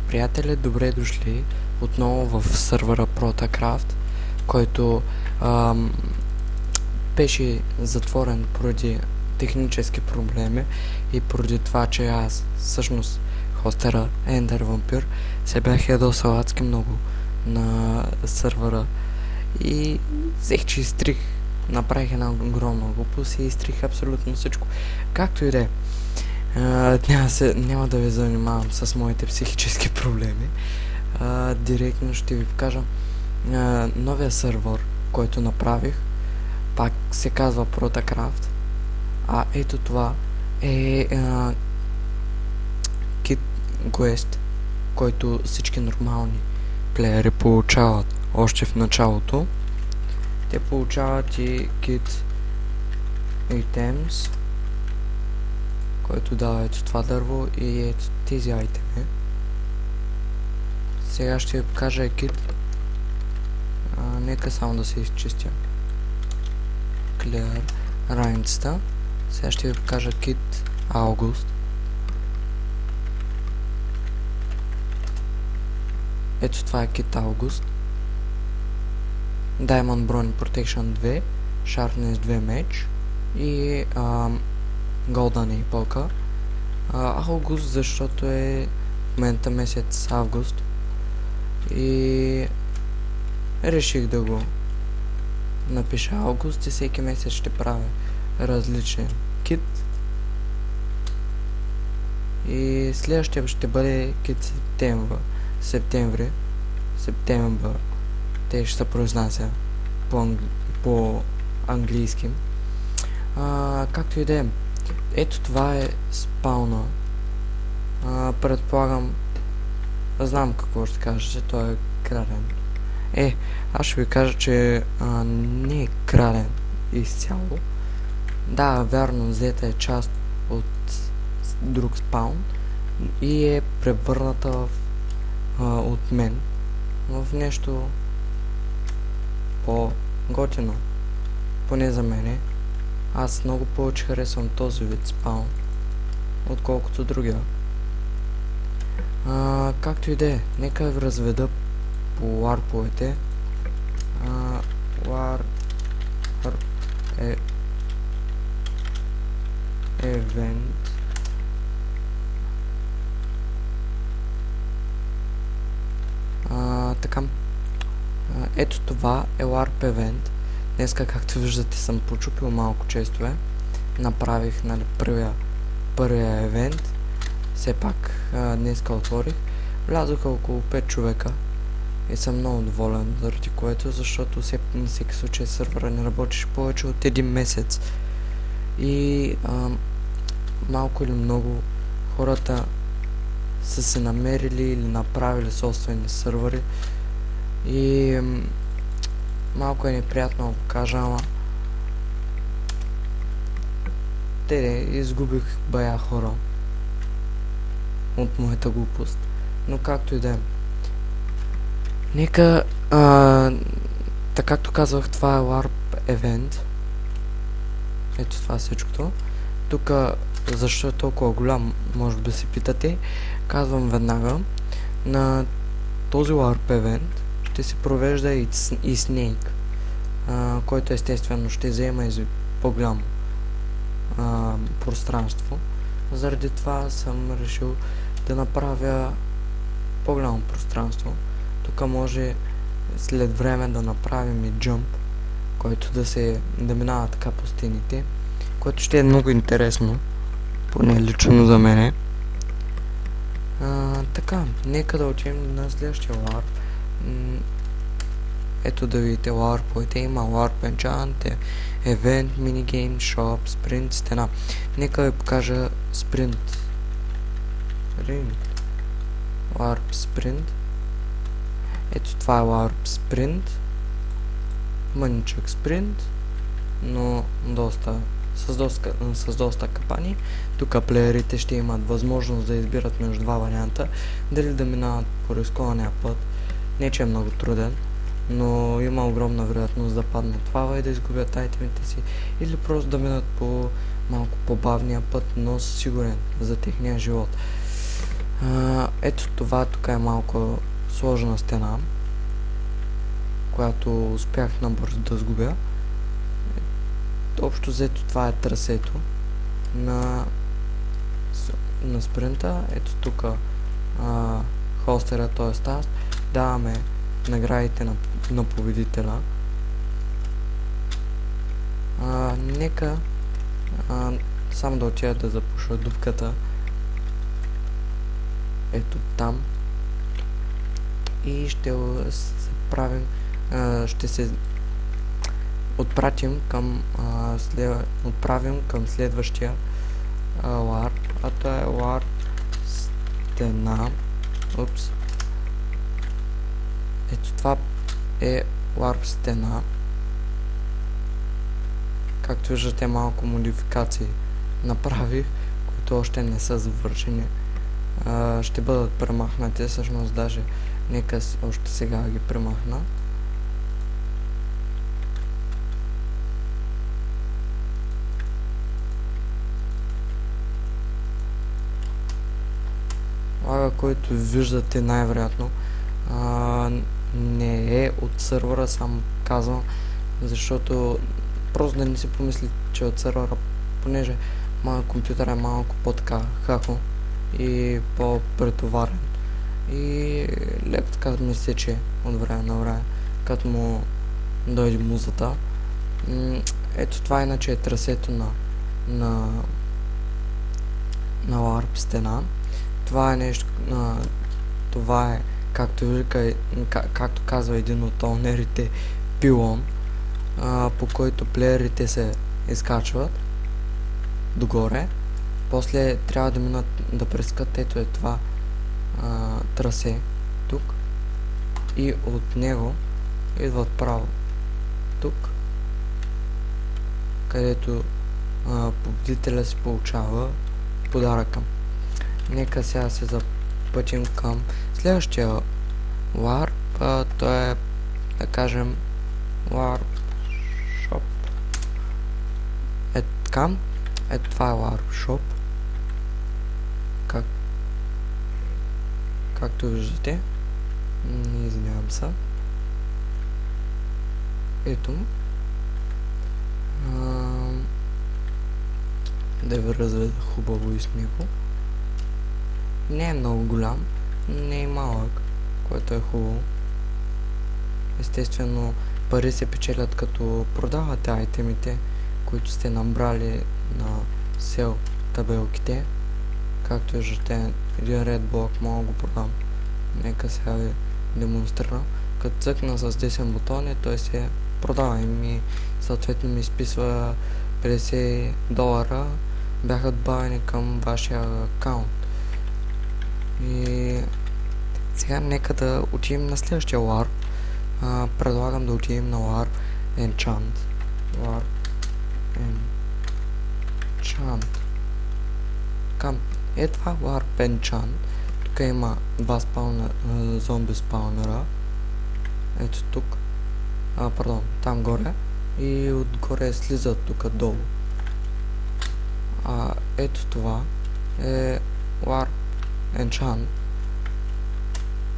Приятели, добре дошли отново в сървъра ProtaCraft, който беше затворен поради технически проблеми и поради това, че аз, всъщност хостера Ender Vampire, се бях ядосал адски много на сървъра и взех, че изтрих, направих една огромна глупост и изтрих абсолютно всичко. Както и да е. Няма да ви занимавам с моите психически проблеми. Директно ще ви покажа новия сървър, който направих. Пак се казва ProtaCraft. Ето това е Kit Quest, който всички нормални плеери получават още в началото. Те получават и Kit Items, който дава ето това дърво и ето тези айтеми. Сега ще ви покажа екит. Нека само да се изчистя Clear раницата. Сега ще ви покажа кит Август. Ето това е кит Август. Diamond Bronze Protection 2, Sharpness 2 меч и Golden Apple. Август, защото е в момента месец август и реших да го напиша август и всеки месец ще правя различен кит. И следващия ще бъде кит септември. Те ще се произнася по английски. Както и да е. Ето това е спауна. Предполагам, знам какво ще кажа, че той е краден. Аз ще ви кажа, че не е краден изцяло. Да, вярно, взета е част от друг спаун и е превърната от мен в нещо по-готино. Поне за мене. Аз много повече харесвам този вид спаун, отколкото другия. Както и да е, нека ви разведа по ларповете. Ларп евент. Така. Ето това е ларп евент. Днеска, както виждате, съм почупил малко честове. Направих, първия евент. Все пак днеска отворих. Влязоха около 5 човека и съм много доволен, заради което, защото на всеки случай сървъра не работиш повече от един месец. И малко или много хората са се намерили или направили собствени сървъри. И малко е неприятно да го кажа, ама изгубих бая хора от моята глупост. Но както и да е. Нека, така както казвах, това е LARP евент. Ето това всичкото. Тук, защо е толкова голям, може да се питате. Казвам веднага, на този LARP евент ще се провежда и Snake, който естествено ще взема и по-голямо пространство. Заради това съм решил да направя по-голямо пространство. Тук може след време да направим и джъмп, който да минава така по стените, което ще е много интересно, поне лично за мене. Така, нека да отидем на следващия ларп. Ето да видите ларповете, има ларп енчант, евент, минигейм, шоп, спринт, стена. Нека ви покажа спринт. Ларп спринт. Ето това е ларп спринт. Мъничък спринт, но с доста капани. Тук плеерите ще имат възможност да избират между два варианта. Дали да минават по рискования път. Не че е много труден, но има огромна вероятност да паднат лава и да изгубят айтемите си. Или просто да минат по малко по-бавния път, но сигурен за техния живот. Ето това тук е малко сложна стена, която успях набързо да сгубя. Общо взето това е трасето на спринта. Ето тук хостера, т.е. аз, даваме наградите на победителя. Нека само да отида да запуша дупката. Ето там. И ще се правим, ще се отправим към следващия LARP, а то е LARP стена. Упс. Ето това е LARP стена. Както виждате, малко модификации направих, които още не са завършени. Ще бъдат премахнати, всъщност даже нека още сега ги премахна. Лага, който виждате най-вероятно не е от сървъра, само казвам, защото просто да не си помисли, че от сървъра, понеже моят компютър е малко по-така хахо и по-претоварен и леко така ми сече от време на време, като му дойде музата. Ето това иначе е трасето на LARP стена. Това е нещо, това е, както казва един от онерите, пилон, по който плеерите се изкачват догоре. После трябва да минат да прескат, ето е това трасе тук, и от него идват право тук, където победителя си получава подаръка. Нека сега се запътим към следващия LARP, то е, да кажем, LARP Shop. Ето така, ето това е LARP Shop. Както виждате, извинявам се. Ето. Да ви разведа хубаво и с него. Не е много голям, не е малък, което е хубаво. Естествено, пари се печелят като продавате айтемите, които сте набрали на сел табелките. Както виждате, един ред блок мога го продам. Нека сега ви демонстрирам. Като цъкна с 10 бутони, той се продава и ми съответно ми изписва $50 бяха добавени към вашия акаунт. И сега нека да отидем на следващия LARP. Предлагам да отидем на LARP Enchant. LARP Enchant. Така, е това LARP Enchant. Тук има два зомби спаунера. Ето тук. Пардон, там горе. И отгоре слизат тук долу. Ето това е LARP Enchant.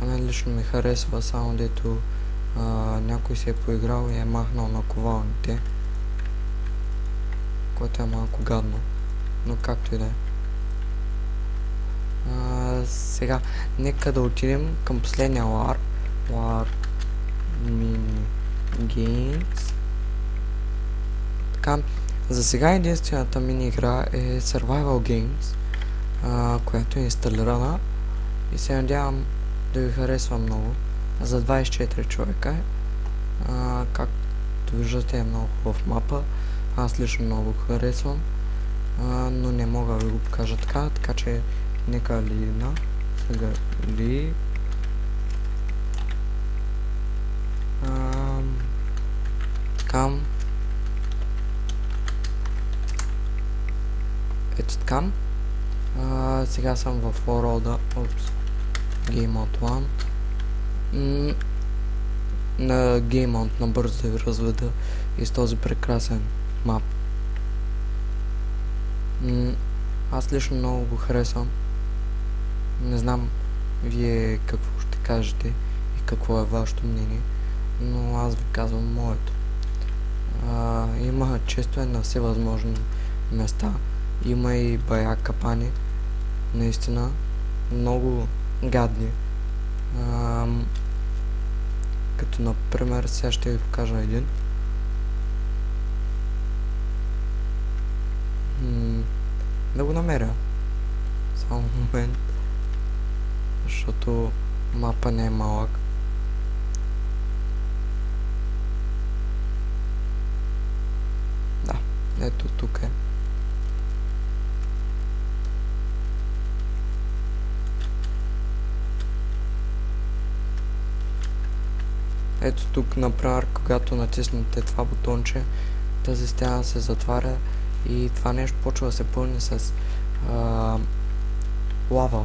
На мен лично ми харесва, само дето някой се е поиграл и е махнал на ковалните, което е малко гадно, но както и да е. Сега нека да отидем към последния LARP. LARP Mini Games. Така, за сега единствената мини игра е Survival Games, която е инсталирана и се надявам да ви харесва много. За 24 човека е. Както виждате, е много хубав мапа. Аз лично много харесвам, но не мога да ви го покажа така че нека лина. Сега ли. Така. Ето така. Сега съм в World Game Mode 1. На Game Mode набързо да ви разведа из този прекрасен мап. Аз лично много го харесвам. Не знам вие какво ще кажете и какво е вашето мнение, но аз ви казвам моето. Има често на всевъзможни места. Има и бая капани, наистина много гадни. Като например, сега ще ви покажа един. Да го намеря. Само момент. Защото мапа не е малък. Да, ето тук е. Ето тук, например, когато натиснете това бутонче, тази стена се затваря и това нещо почва да се пълни с лава.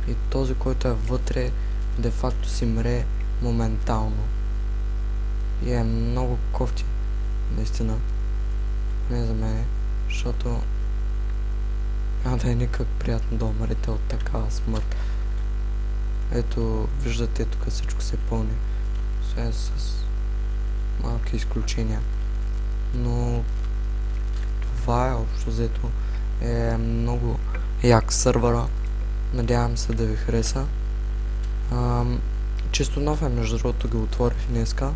И този, който е вътре, де факто си мре моментално. И е много кофти, наистина. Не за мен, защото да е никак приятно да умрете от такава смърт. Ето, виждате, тук всичко се пълни. Освен с малки изключения. Но това е общо взето. Е много як сървъра. Надявам се да ви хареса. Чисто нов е, между другото го отворих днеска.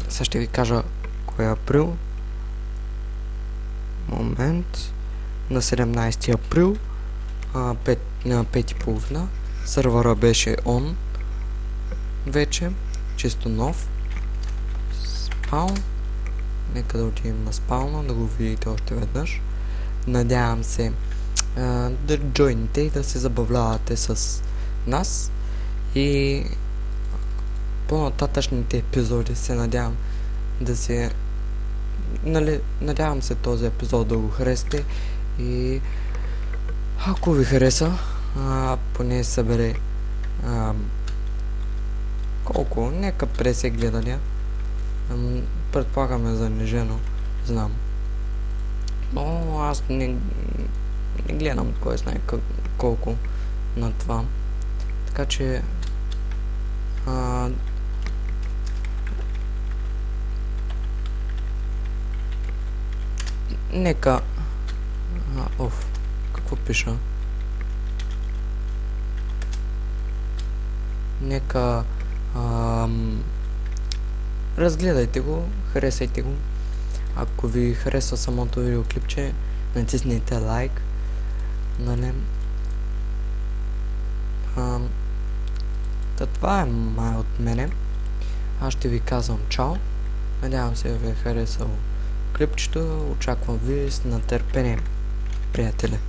Сега ще ви кажа кой е април. Момент. На 17 април. На 5:30. Сървъра беше on. Вече. Чисто нов. Спаун. Нека да отидем на спауна, да го видите още веднъж. Надявам се да джойните и да се забавлявате с нас. И по-нататъчните епизоди се надявам да се... надявам се този епизод да го харесате. И ако ви хареса, поне събере колко? Нека 50 гледания. Предполагаме занижено, знам. Но аз не гледам кой знае колко на това. Така че нека какво пиша? Нека разгледайте го, харесайте го. Ако ви харесва самото видеоклипче, натиснете лайк. Нали? Това е май от мене. Аз ще ви казвам чао. Надявам се ви е харесало клипчето. Очаквам ви с нетърпение, приятели.